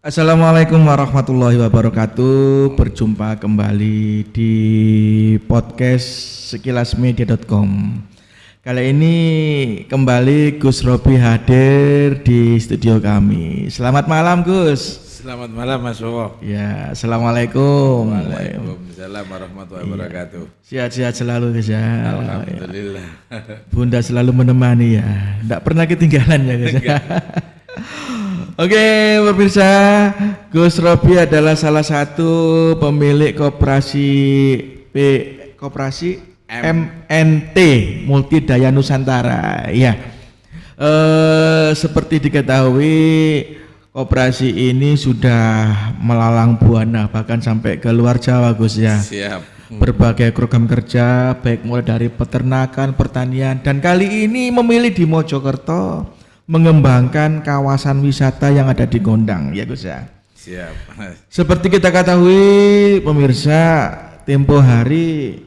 Assalamualaikum warahmatullahi wabarakatuh. Berjumpa kembali di podcast sekilasmedia.com. Kali ini kembali Gus Robi hadir di studio kami. Selamat malam Gus. Selamat malam Mas Bowo. Ya, assalamualaikum. Waalaikumsalam warahmatullahi wabarakatuh. Sehat-sehat selalu Gus ya. Alhamdulillah. Bunda selalu menemani ya. Tidak pernah ketinggalan ya Gus. Oke, pemirsa, Gus Robi adalah salah satu pemilik koperasi MNT Multi Daya Nusantara. Ya, seperti diketahui, koperasi ini sudah melalang buana bahkan sampai ke luar Jawa, Gus ya. Siap. Berbagai program kerja, baik mulai dari peternakan, pertanian, dan kali ini memilih di Mojokerto mengembangkan kawasan wisata yang ada di Gondang, ya Gus ya. Siap. Seperti kita ketahui pemirsa, tempo hari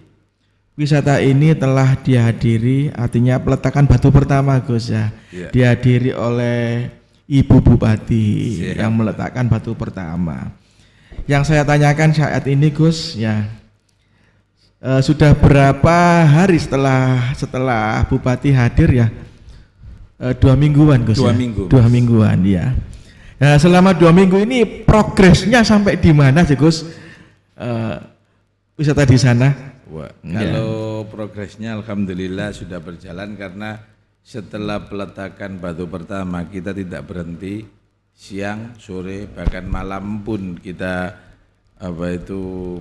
wisata ini telah dihadiri, artinya peletakan batu pertama Gus ya, dihadiri oleh Ibu Bupati yang meletakkan batu pertama. Yang saya tanyakan saat ini Gus ya, sudah berapa hari setelah Bupati hadir ya? 2 mingguan Gus. 2 minggu. 2 mingguan ya. Nah, selama 2 minggu ini progresnya sampai di mana sih Gus? Wisata di sana? Wah, kalau progresnya alhamdulillah sudah berjalan karena setelah peletakan batu pertama kita tidak berhenti, siang, sore, bahkan malam pun kita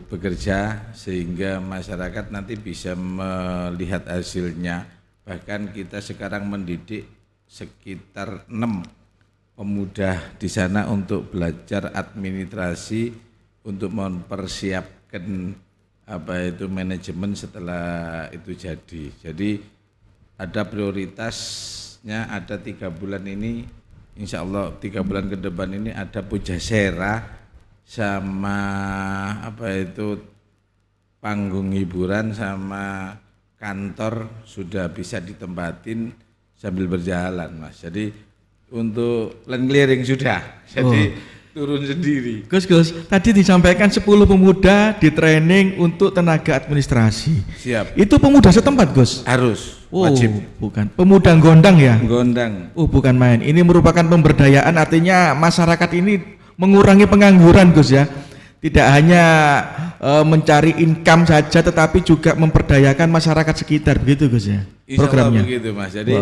bekerja sehingga masyarakat nanti bisa melihat hasilnya. Bahkan kita sekarang mendidik sekitar 6 pemuda di sana untuk belajar administrasi untuk mempersiapkan manajemen setelah itu jadi. Jadi ada prioritasnya, ada 3 bulan ini, insya Allah 3 bulan ke depan ini ada pujasera sama panggung hiburan sama kantor sudah bisa ditempatin sambil berjalan Mas. Jadi untuk land clearing sudah, jadi turun sendiri. Gus, tadi disampaikan 10 pemuda di training untuk tenaga administrasi. Siap. Itu pemuda setempat Gus? Harus, wajib. Bukan, pemuda Gondang ya? Gondang. Bukan main, ini merupakan pemberdayaan, artinya masyarakat ini mengurangi pengangguran Gus ya. Tidak hanya mencari income saja tetapi juga memperdayakan masyarakat sekitar, begitu Gus ya programnya. Begitu Mas. Jadi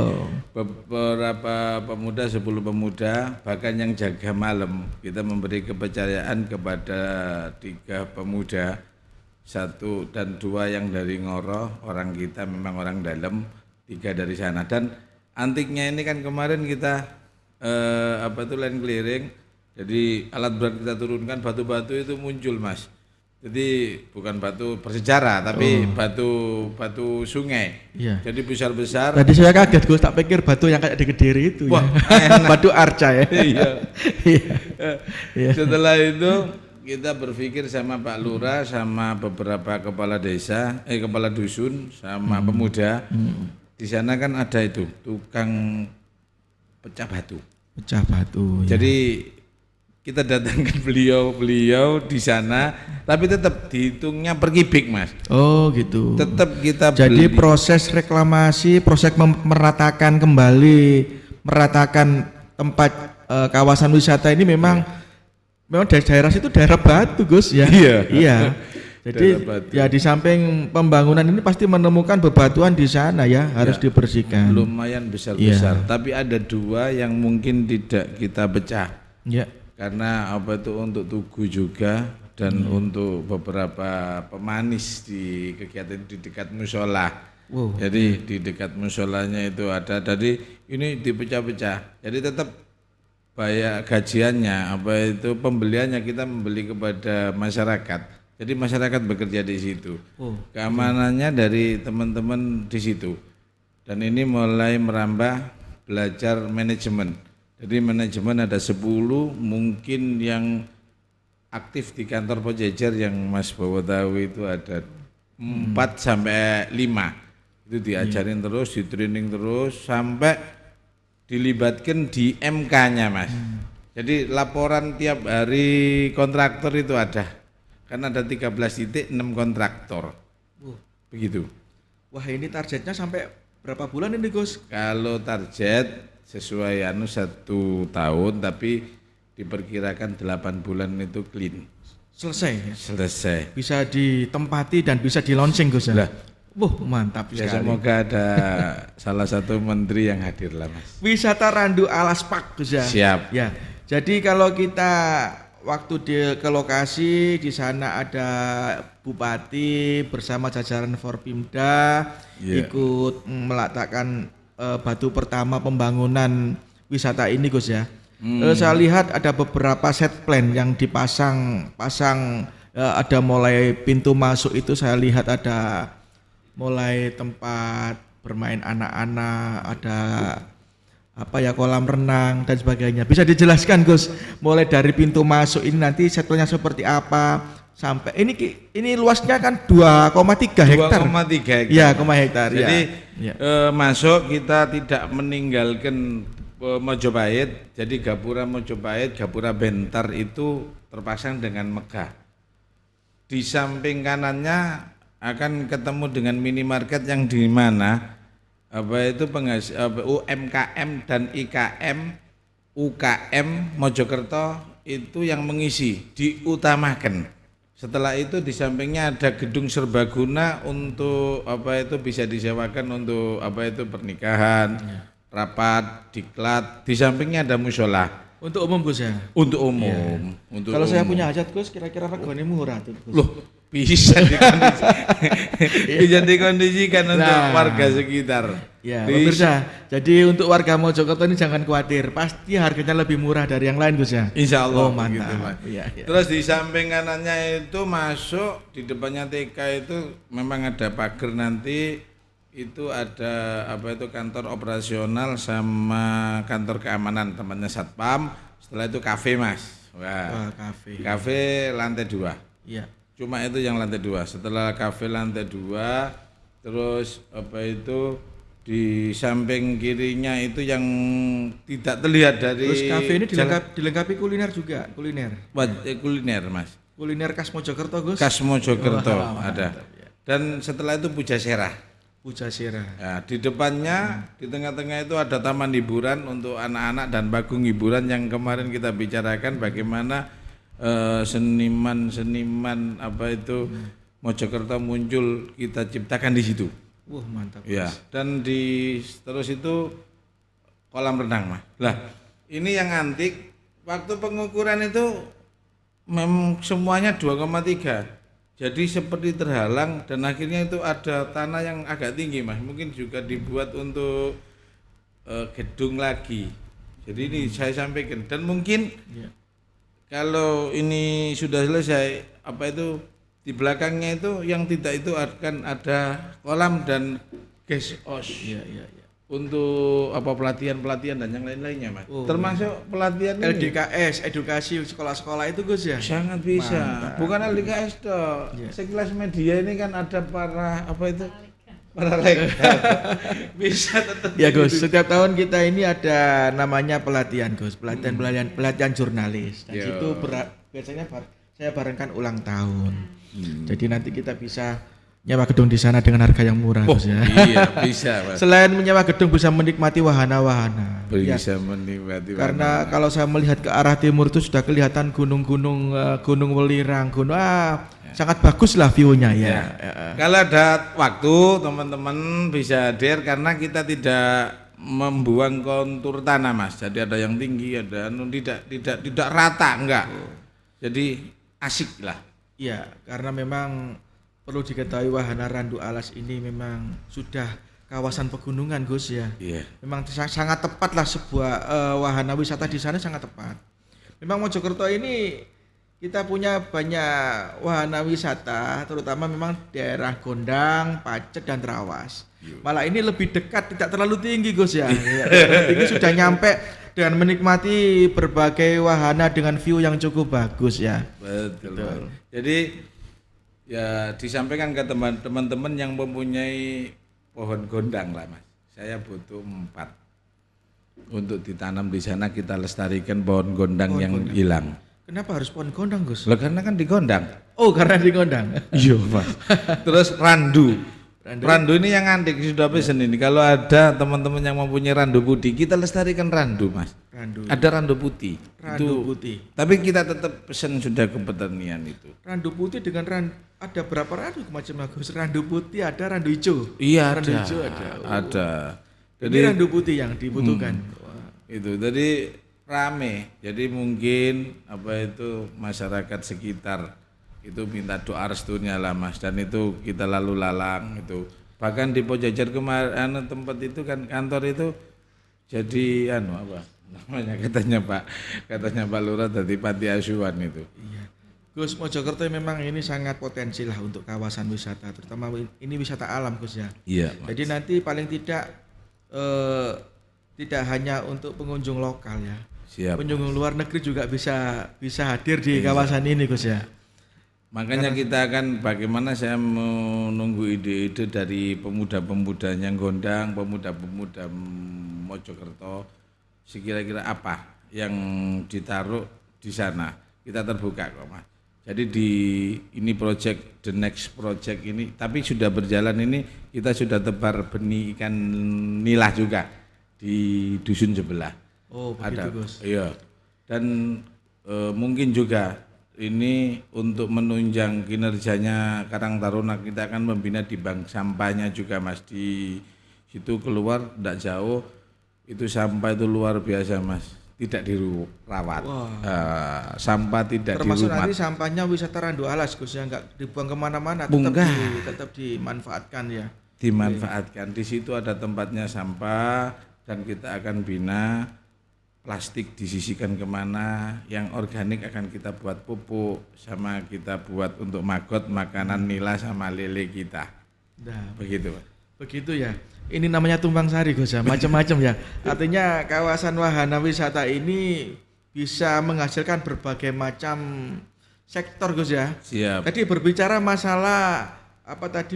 beberapa pemuda, 10 pemuda bahkan yang jaga malam, kita memberi kepercayaan kepada 3 pemuda, 1 dan 2 yang dari Ngoro, orang kita memang orang dalam, 3 dari sana. Dan antiknya ini kan kemarin kita land clearing. Jadi alat berat kita turunkan, batu-batu itu muncul Mas. Jadi bukan batu bersejarah tapi batu sungai. Iya. Jadi besar-besar. Tadi saya kaget Gus, tak pikir batu yang kayak di Kediri itu. Wah, ya. Batu arca ya. Iya. Setelah itu kita berpikir sama Pak Lurah, sama beberapa kepala desa, kepala dusun, sama pemuda. Di sana kan ada itu tukang pecah batu. Pecah batu. Jadi kita datangkan beliau di sana, tapi tetap dihitungnya per kubik Mas. Oh gitu. Tetap kita Jadi proses reklamasi, proses meratakan kembali, meratakan tempat kawasan wisata ini memang daerah situ daerah batu Gus ya. Iya. Jadi ya di samping pembangunan ini pasti menemukan bebatuan di sana ya, harus dibersihkan. Lumayan besar-besar, tapi ada 2 yang mungkin tidak kita pecah. Ya. Karena untuk tugu juga dan untuk beberapa pemanis di kegiatan di dekat musola. Jadi di dekat musolanya itu ada, jadi ini dipecah-pecah. Jadi tetap bayar gajiannya, pembeliannya kita membeli kepada masyarakat. Jadi masyarakat bekerja di situ. Keamanannya dari teman-teman di situ. Dan ini mulai merambah belajar manajemen. Jadi manajemen ada 10 mungkin yang aktif di kantor Pojejer yang Mas Bowo tahu itu ada 4 sampai 5. Itu diajarin terus, di training terus sampai dilibatkan di MK-nya Mas. Jadi laporan tiap hari kontraktor itu ada. Kan ada 13 titik 6 kontraktor. Begitu. Wah, ini targetnya sampai berapa bulan ini, Gus? Kalau target sesuai 1 tahun, tapi diperkirakan 8 bulan itu clean. Selesai ya? Selesai. Bisa ditempati dan bisa di launching, Gus. Lah, mantap ya, sekali. semoga ada salah satu menteri yang hadir lah, Mas. Wisata Randu Alas Park, Gus ya. Siap. Ya. Jadi kalau kita waktu ke lokasi, di sana ada bupati bersama jajaran Forpimda ikut meletakkan batu pertama pembangunan wisata ini, Gus ya. Saya lihat ada beberapa set plan yang dipasang ada mulai pintu masuk itu saya lihat ada mulai tempat bermain anak-anak, ada kolam renang dan sebagainya. Bisa dijelaskan, Gus, mulai dari pintu masuk ini nanti setelnya seperti apa sampai ini luasnya kan 2,3 hektar. 2,3 hektar. Iya, hektar. Jadi masuk kita tidak meninggalkan Mojopahit. Jadi Gapura Mojopahit, Gapura Bentar itu terpasang dengan megah. Di samping kanannya akan ketemu dengan minimarket yang di mana UMKM dan IKM UKM Mojokerto itu yang mengisi, diutamakan. Setelah itu di sampingnya ada gedung serbaguna untuk bisa disewakan untuk pernikahan, rapat, diklat. Di sampingnya ada musola. Untuk umum, Gus ya? Untuk umum. Ya. Untuk kalau saya punya hajat, Gus, kira-kira regane murah tuh, Gus. Loh, bisa dikondisikan untuk warga sekitar. Ya, pemirsa. Jadi untuk warga Mojokerto ini jangan khawatir, pasti harganya lebih murah dari yang lain, Gus ya. Insya Allah. Mantap. Gitu, ya. Terus di samping kanannya itu masuk di depannya TK itu memang ada pagar, nanti itu ada kantor operasional sama kantor keamanan, tempatnya satpam. Setelah itu kafe, Mas. Wah, kafe lantai 2. Iya. Cuma itu yang lantai 2. Setelah kafe lantai 2, terus di samping kirinya itu yang tidak terlihat dari. Terus kafe ini dilengkapi kuliner juga, kuliner. Kuliner, Mas. Kuliner khas Mojokerto, Gus. Khas Mojokerto ada. Dan setelah itu Pujasera. Ya, di depannya, di tengah-tengah itu ada taman hiburan untuk anak-anak dan bagong hiburan yang kemarin kita bicarakan bagaimana seniman Mojokerto muncul, kita ciptakan di situ. Wah, mantap. Ya, dan terus itu kolam renang, Mas. Lah, ini yang antik, waktu pengukuran itu memang semuanya 2,3. Jadi seperti terhalang dan akhirnya itu ada tanah yang agak tinggi, Mas. Mungkin juga dibuat untuk gedung lagi. Jadi ini saya sampaikan, dan mungkin kalau ini sudah selesai di belakangnya itu yang tidak itu akan ada kolam dan guest house. Iya. Untuk pelatihan dan yang lain-lainnya, Mas. Termasuk pelatihan LDKS, edukasi sekolah-sekolah itu, Gus ya. Sangat bisa. Mantap. Bukan LDKS toh. Sekilas media ini kan ada para legal. Bisa tetap. Ya, Gus, setiap tahun kita ini ada namanya pelatihan, Gus. Pelatihan jurnalis. Dan itu biasanya saya barengkan ulang tahun. Jadi nanti kita bisa nyewa gedung di sana dengan harga yang murah, Gus ya. Iya, bisa, Mas. Selain menyewa gedung, bisa menikmati wahana-wahana. Bisa menikmati. Karena kalau saya melihat ke arah timur itu sudah kelihatan gunung-gunung, Gunung Welirang, sangat bagus lah view-nya ya. Kalau ada waktu, teman-teman bisa hadir karena kita tidak membuang kontur tanah, Mas. Jadi ada yang tinggi, ada tidak rata, enggak. Jadi asik lah. Iya, karena memang perlu diketahui wahana Randu Alas ini memang sudah kawasan pegunungan, Gus ya. Iya. Memang sangat tepat lah sebuah wahana wisata di sana, sangat tepat. Memang Mojokerto ini kita punya banyak wahana wisata, terutama memang daerah Gondang, Pacet dan Trawas. Malah ini lebih dekat, tidak terlalu tinggi, Gus ya. Ini sudah nyampe dengan menikmati berbagai wahana dengan view yang cukup bagus ya. Betul. Jadi ya disampaikan ke teman-teman yang mempunyai pohon gondang lah, Mas. Saya butuh 4. untuk ditanam di sana, kita lestarikan pohon gondang yang hilang. Kenapa harus pohon gondang, Gus? Lah karena kan digondang. Oh, karena digondang. Iya, Mas. Terus randu ini yang antik sudah pesen ini. Kalau ada teman-teman yang mempunyai randu putih, kita lestarikan randu, Mas. Ada randu putih. Putih. Tapi kita tetap pesen sudah ke pertanian itu. Randu putih dengan ada berapa randu macam Gus? Randu putih ada, randu hijau. Iya, randu hijau ada. Ada. Jadi ini randu putih yang dibutuhkan. Itu. Jadi rame. Jadi mungkin masyarakat sekitar itu minta doa restunya lah, Mas, dan itu kita lalu lalang itu. Bahkan di Pojajar kemarin tempat itu kan kantor itu jadi namanya katanya Pak Lurah dari panti asuhan itu. Iya. Gus, Mojokerto memang ini sangat potensi lah untuk kawasan wisata, terutama ini wisata alam, Gus ya. Iya. Jadi nanti paling tidak hanya untuk pengunjung lokal ya. Siap. Pengunjung luar negeri juga bisa hadir di kawasan ini, Gus ya. Makanya kita akan bagaimana saya menunggu ide-ide dari pemuda-pemuda yang gondang, pemuda-pemuda Mojokerto, sekira-kira apa yang ditaruh di sana. Kita terbuka kok, Mas. Jadi ini project, the next project ini, tapi sudah berjalan ini, kita sudah tebar benih ikan nila juga di dusun sebelah. Oh, begitu, Gus. Iya. Dan mungkin juga ini untuk menunjang kinerjanya Karang Taruna, kita akan membina di bank sampahnya juga, Mas. Di situ keluar tidak jauh, itu sampah itu luar biasa, Mas. Tidak dirawat, sampah tidak dirumat. Termasuk nanti sampahnya wisata Randu Alas, Gus, ya, nggak dibuang kemana-mana, tetap dimanfaatkan ya. Dimanfaatkan. Di situ ada tempatnya sampah dan kita akan bina. Plastik disisikan kemana, yang organik akan kita buat pupuk, sama kita buat untuk magot makanan nila sama lele kita. Nah, begitu ya. Ini namanya tumpang sari, Gus ya, macam-macam ya. Artinya kawasan wahana wisata ini bisa menghasilkan berbagai macam sektor, Gus ya. Siap. Tadi berbicara masalah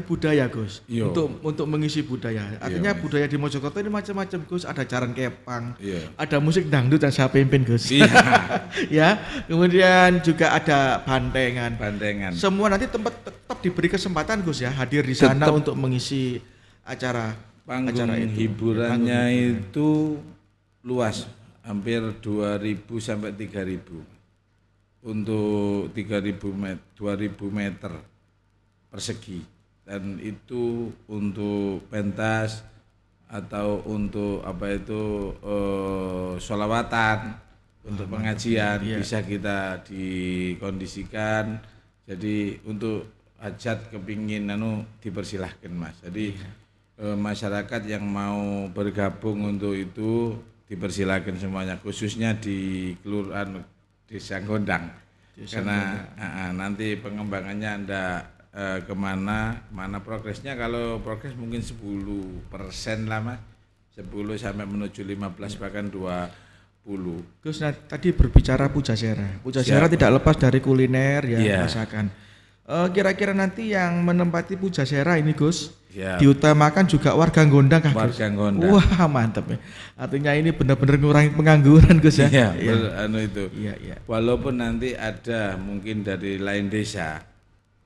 budaya, Gus. Yo. Untuk mengisi budaya. Artinya budaya di Mojokerto ini macam-macam, Gus. Ada jaran kepang, ada musik dangdut dan saya pimpin, Gus. Iya. Ya. Kemudian juga ada bantengan. Semua nanti tetap diberi kesempatan, Gus ya, hadir di sana untuk mengisi acara itu. Hiburannya itu luas, hampir 2.000 sampai 3.000. Untuk 2.000 meter persegi, dan itu untuk pentas atau untuk sholawatan, untuk pengajian bisa kita dikondisikan. Jadi untuk hajat kepingin dipersilahkan, Mas. Jadi masyarakat yang mau bergabung untuk itu dipersilahkan semuanya, khususnya di Kelurahan Desa Gondang. Karena nanti pengembangannya kemana progresnya. Kalau progres mungkin 10% lah, Mas, 10 sampai menuju 15 bahkan 20. Terus tadi berbicara Pujasera tidak lepas dari kuliner ya, masakan. Kira-kira nanti yang menempati Pujasera ini, Gus, diutamakan juga warga Gondang kah, Gus? Warga Gondang. Wah, mantap ya. Artinya ini benar-benar ngurangi pengangguran, Gus ya. Iya. Walaupun nanti ada mungkin dari lain desa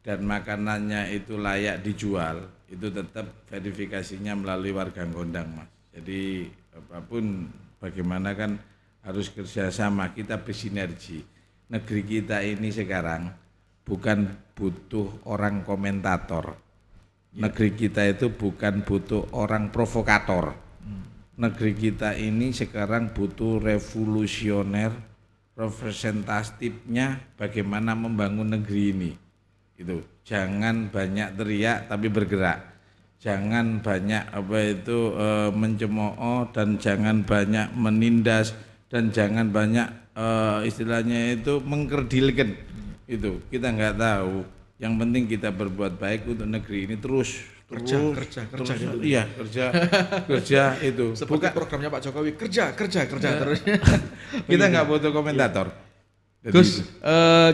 dan makanannya itu layak dijual, itu tetap verifikasinya melalui warga Gondang, Mas. Jadi apapun bagaimana kan harus kerjasama, kita bersinergi. Negeri kita ini sekarang bukan butuh orang komentator. Negeri kita itu bukan butuh orang provokator. Negeri kita ini sekarang butuh revolusioner, representatifnya bagaimana membangun negeri ini. Itu jangan banyak teriak tapi bergerak, jangan banyak mencemooh, dan jangan banyak menindas, dan jangan banyak istilahnya itu mengkerdilkan. Itu kita nggak tahu, yang penting kita berbuat baik untuk negeri ini, terus kerja gitu. Iya, kerja itu seperti programnya Pak Jokowi, kerja terus. Kita nggak butuh komentator. Gus,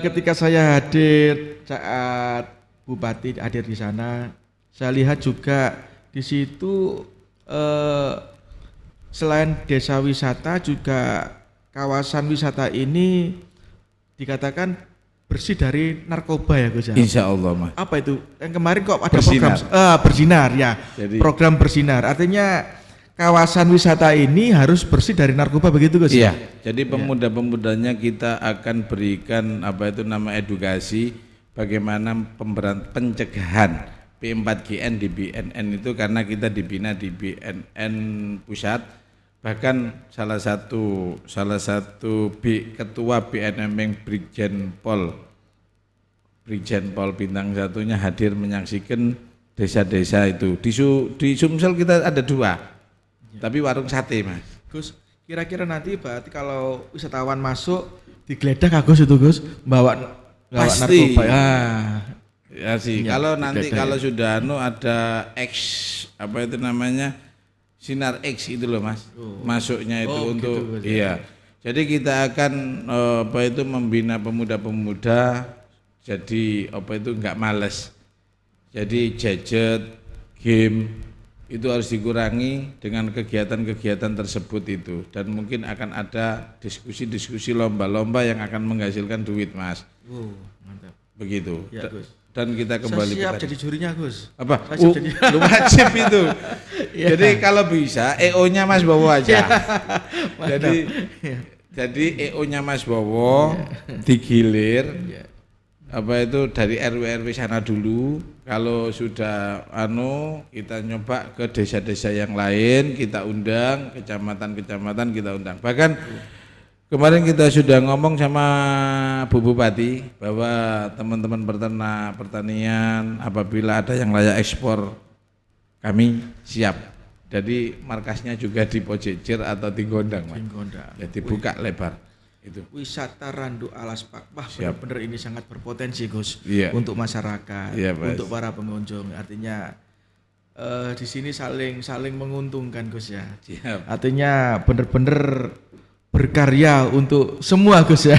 ketika saya hadir saat Bupati hadir di sana, saya lihat juga di situ selain desa wisata juga kawasan wisata ini dikatakan bersih dari narkoba ya Gus ya? Insya Allah Mas. Apa itu? Yang kemarin kok ada Bersinar. program bersinar ya. Jadi, program bersinar artinya kawasan wisata ini harus bersih dari narkoba begitu Gus? Iya. Jadi pemuda-pemudanya kita akan berikan apa itu nama edukasi bagaimana pencegahan P4GN di BNN itu karena kita dibina di BNN pusat. Bahkan salah satu ketua BNN yang Brigjen Pol bintang 1-nya hadir menyaksikan desa-desa itu. Di Sumsel kita ada 2, tapi warung sate Mas. Gus, kira-kira nanti berarti kalau wisatawan masuk digeledah Gus itu Gus, bawa Pasti. narkoba Ya sih, ya, kalau nanti digeledah, kalau sudah ada X apa itu namanya Sinar X itu loh Mas, masuknya itu untuk gitu, iya. Jadi kita akan apa itu membina pemuda-pemuda jadi apa itu enggak males. Jadi gadget, game itu harus dikurangi dengan kegiatan-kegiatan tersebut itu dan mungkin akan ada diskusi-diskusi lomba-lomba yang akan menghasilkan duit Mas. Mantap. Begitu. Ya, Gus. Dan kita kembali Saya siap tadi. jadi jurinya Gus. Apa? Lu Wajib itu. Ya. Jadi kalau bisa EO-nya Mas Bowo aja. Jadi Ya. jadi EO-nya Mas Bowo digilir. Ya. Apa itu dari RW sana dulu. Kalau sudah kita nyoba ke desa-desa yang lain, kita undang, kecamatan-kecamatan kita undang. Bahkan kemarin kita sudah ngomong sama Bu Bupati bahwa teman-teman pertanian apabila ada yang layak ekspor kami siap. Jadi markasnya juga di Pojejir atau di Gondang, Mas. Jadi buka lebar itu. Wisata Randu Alas Pak. Wah, Siap. benar-benar ini sangat berpotensi Gus Iya. untuk masyarakat, Iya, Mas. untuk para pengunjung. Artinya di sini saling menguntungkan Gus ya. Siap. Artinya benar-benar berkarya untuk semua Gus ya.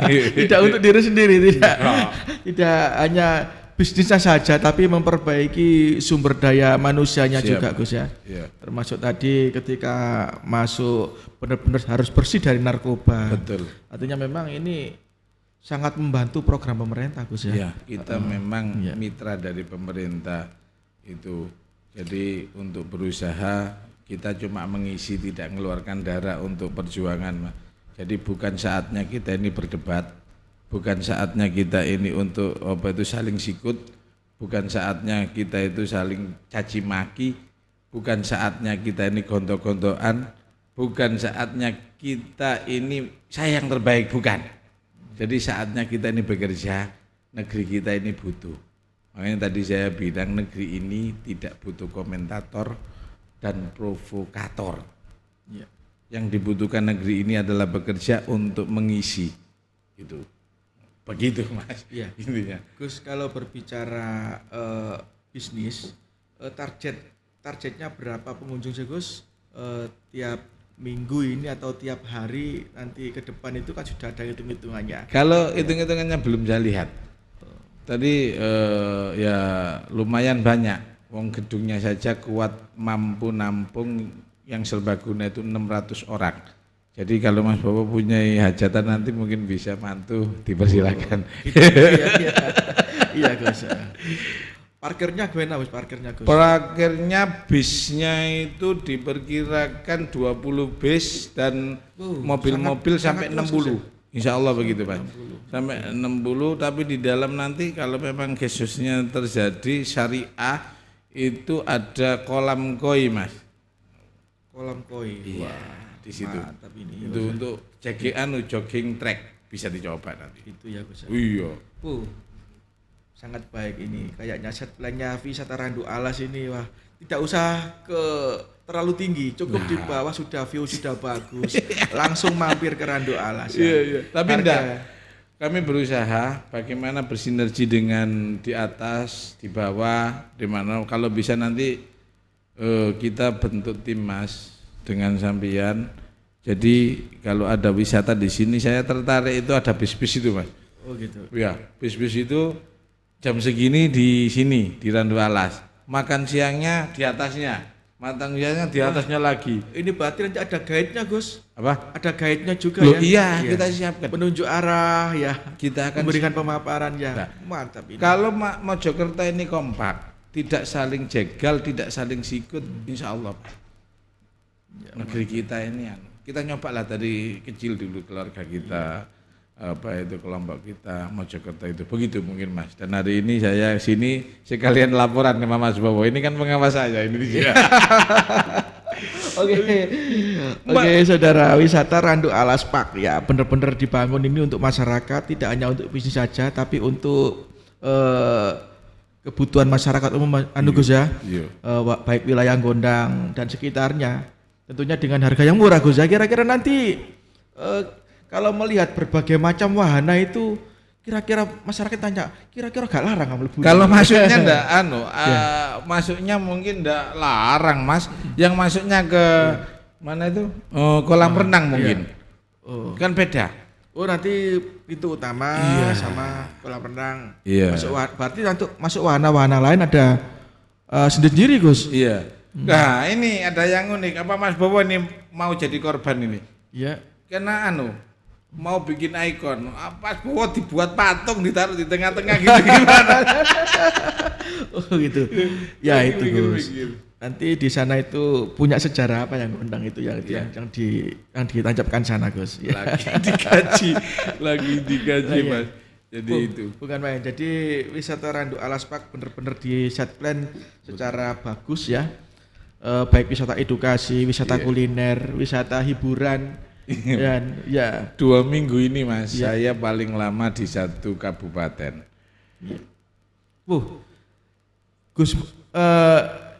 Tidak untuk diri sendiri, tidak hanya bisnisnya saja tapi memperbaiki sumber daya manusianya. Siap. Juga Gus ya. Iya. Termasuk tadi ketika masuk benar-benar harus bersih dari narkoba. Betul. Artinya memang ini sangat membantu program pemerintah Gus ya. Ya, kita memang mitra dari pemerintah itu. Jadi untuk berusaha kita cuma mengisi, tidak mengeluarkan darah untuk perjuangan, Mas. Jadi bukan saatnya kita ini berdebat. Bukan saatnya kita ini untuk apa itu saling sikut, bukan saatnya kita itu saling caci maki, bukan saatnya kita ini gontok-gontokan, bukan saatnya kita ini saya yang terbaik, bukan. Jadi saatnya kita ini bekerja, negeri kita ini butuh. Makanya tadi saya bilang negeri ini tidak butuh komentator dan provokator. Ya. Yang dibutuhkan negeri ini adalah bekerja untuk mengisi itu. Begitu Mas, Iya. intinya. Gus, kalau berbicara bisnis, targetnya berapa pengunjung sih Gus? Tiap minggu ini atau tiap hari nanti ke depan itu kan sudah ada hitung-hitungannya. Kalau hitung-hitungannya belum saya lihat. Tadi ya lumayan banyak. Wong gedungnya saja kuat mampu nampung yang serbaguna itu 600 orang. Jadi kalau Mas Bowo punya hajatan nanti mungkin bisa mantu, dipersilakan. Iya Gus. Parkirnya gimana Gus? Parkirnya bisnya itu diperkirakan 20 bis dan mobil-mobil sampai 60. Insya Allah begitu Pak. Sampai 60, tapi di dalam nanti kalau memang khususnya terjadi syariah itu ada kolam koi Mas. Kolam koi. Iya. Di situ. Mantap ini. Itu untuk jogging track bisa dicoba nanti. Itu ya Gus. Iya. Sangat baik ini. Kayaknya setelahnya wisata Randu Alas ini wah tidak usah ke terlalu tinggi, cukup di bawah sudah view sudah bagus. Langsung mampir ke Randu Alas. Iya. Tapi enggak. Kami berusaha bagaimana bersinergi dengan di atas, di bawah, di mana kalau bisa nanti kita bentuk tim Mas dengan sampean. Jadi kalau ada wisata di sini saya tertarik itu ada bis-bis itu Mas. Oh gitu. Ya, bis-bis itu jam segini di sini di Randu Alas. Makan siangnya di atasnya. Matang wisatanya di atasnya lagi. Ini berarti nanti ada guide-nya, Gus. Apa? Ada guide-nya juga Loh, ya. iya, kita siapkan. Penunjuk arah ya. Kita akan memberikan pemaparan ya. Nah, mantap ini. Kalau Mojokerto ini kompak, tidak saling jegal, tidak saling sikut, insya Allah. Ya, negeri kita ini, kita nyoba lah dari kecil dulu keluarga kita. Apa itu kelompok kita Mojokerto itu begitu mungkin Mas. Dan hari ini saya sini sekalian laporan ke Mas Bowo, ini kan pengawas saya ini dia. Oke, saudara, wisata Randu Alas Park ya benar-benar dibangun ini untuk masyarakat, tidak hanya untuk bisnis saja tapi untuk kebutuhan masyarakat umum Gus ya. Baik wilayah Gondang dan sekitarnya tentunya dengan harga yang murah Gus ya. Kira-kira nanti kalau melihat berbagai macam wahana itu, kira-kira masyarakat tanya, kira-kira gak larang ngambil bulu? Kalau masuknya ndak masuknya mungkin ndak larang Mas. Yang masuknya ke mana itu? Kolam renang mungkin. Kan beda. Oh nanti pintu utama sama kolam renang. Berarti untuk masuk wahana-wahana lain ada sendiri Gus. Iya. Nah ini ada yang unik. Apa Mas Bowo ini mau jadi korban ini? Iya. Karena mau bikin ikon, apa Bowo dibuat patung ditaruh di tengah-tengah gitu gimana? Oh gitu. Ya itu Gus. Nanti di sana itu punya sejarah apa yang undang itu yang ditancapkan sana Gus. Ya. Lagi dikaji Mas. Jadi itu bukan main. Jadi wisata Randu Alas Park benar-benar di set plan secara bagus ya. Baik wisata edukasi, wisata kuliner, wisata hiburan. Dan ya 2 minggu ini Mas, saya paling lama di satu kabupaten. Gus,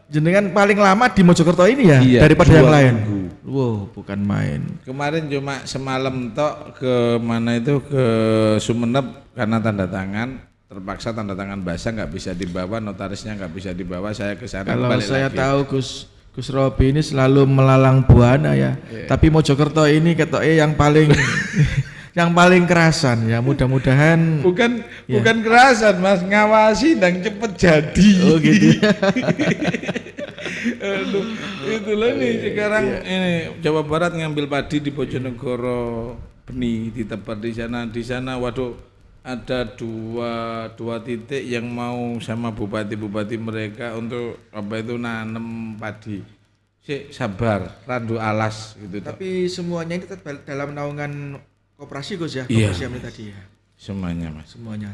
jenengan paling lama di Mojokerto ini ya daripada yang lain. Wow, bukan main. Kemarin cuma semalam tok ke mana itu ke Sumeneb karena tanda tangan. Terpaksa tanda tangan basah nggak bisa dibawa, notarisnya nggak bisa dibawa, saya ke sana. Kalau saya tahu Gus Robi ini selalu melalang buana ya. Tapi Mojokerto ini ketoknya yang paling yang paling kerasan ya. Mudah-mudahan bukan kerasan Mas, ngawasi dan cepet jadi. Oh gitu. Aduh, itulah nih sekarang ini Jawa Barat ngambil padi di Bojonegoro, benih ditebar di sana. Waduh, ada dua titik yang mau sama bupati mereka untuk apa itu nanam padi. Sabar, Randu Alas gitu. Tapi semuanya ini tetap dalam naungan koperasi Gus ya, koperasi yang tadi ya. Semuanya Mas. Semuanya.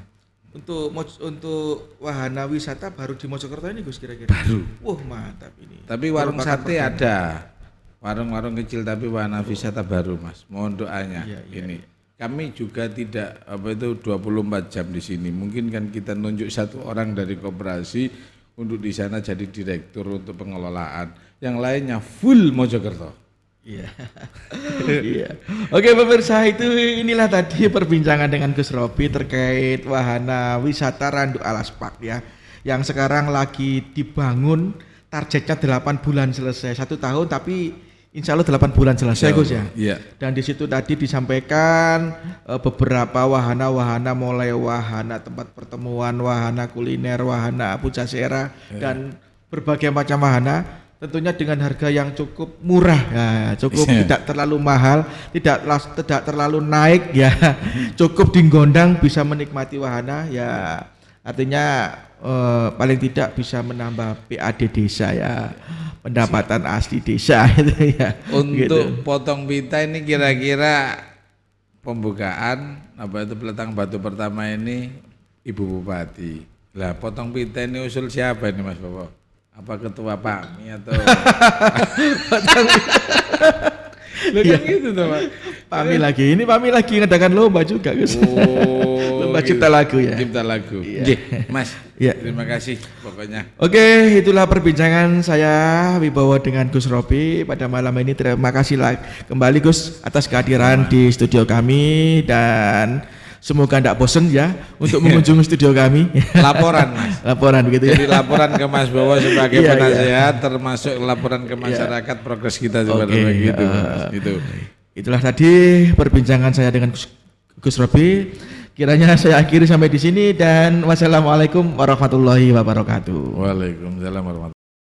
Untuk wahana wisata baru di Mojokerto ini Gus kira-kira. Baru. Wah mantap ini. Tapi warung sate ada. Warung-warung kecil tapi wahana wisata baru Mas. Mohon doanya ini. Kami juga tidak 24 jam di sini. Mungkin kan kita nunjuk satu orang dari koperasi untuk di sana jadi direktur untuk pengelolaan. Yang lainnya full Mojokerto. Iya. Oke pemirsa, inilah tadi perbincangan dengan Gus Robi terkait wahana wisata Randu Alas Park ya. Yang sekarang lagi dibangun, targetnya 8 bulan selesai. 1 tahun tapi insya Allah 8 bulan selesai Gus ya. Iya. Dan di situ tadi disampaikan beberapa wahana-wahana, mulai wahana tempat pertemuan, wahana kuliner, wahana pujasera dan berbagai macam wahana. Tentunya dengan harga yang cukup murah ya, cukup tidak terlalu mahal, tidak terlalu naik ya. Cukup di Gondang bisa menikmati wahana ya. Artinya paling tidak bisa menambah PAD desa ya. Pendapatan asli desa itu ya. Untuk potong pita ini kira-kira pembukaan peletang batu pertama ini Ibu Bupati. Lah potong pita ini usul siapa ini Mas Bowo? Apa ketua PAMI atau gitu tuh Pak. PAMI lagi ngadakan lomba juga Gus. Lomba cipta lagu ya. Cipta lagu. Mas. Terima kasih pokoknya. Oke, itulah perbincangan saya Wibowo dengan Gus Robi pada malam ini. Terima kasih kembali Gus atas kehadiran di studio kami dan semoga tidak bosan ya untuk mengunjungi studio kami. Laporan Mas. Laporan begitu ya. Jadi laporan ke Mas Bowo sebagai penasehat termasuk laporan ke masyarakat progres kita seperti begitu. Itulah tadi perbincangan saya dengan Gus Robi. Kiranya saya akhiri sampai di sini dan wassalamualaikum warahmatullahi wabarakatuh. Waalaikumsalam warahmatullahi wabarakatuh.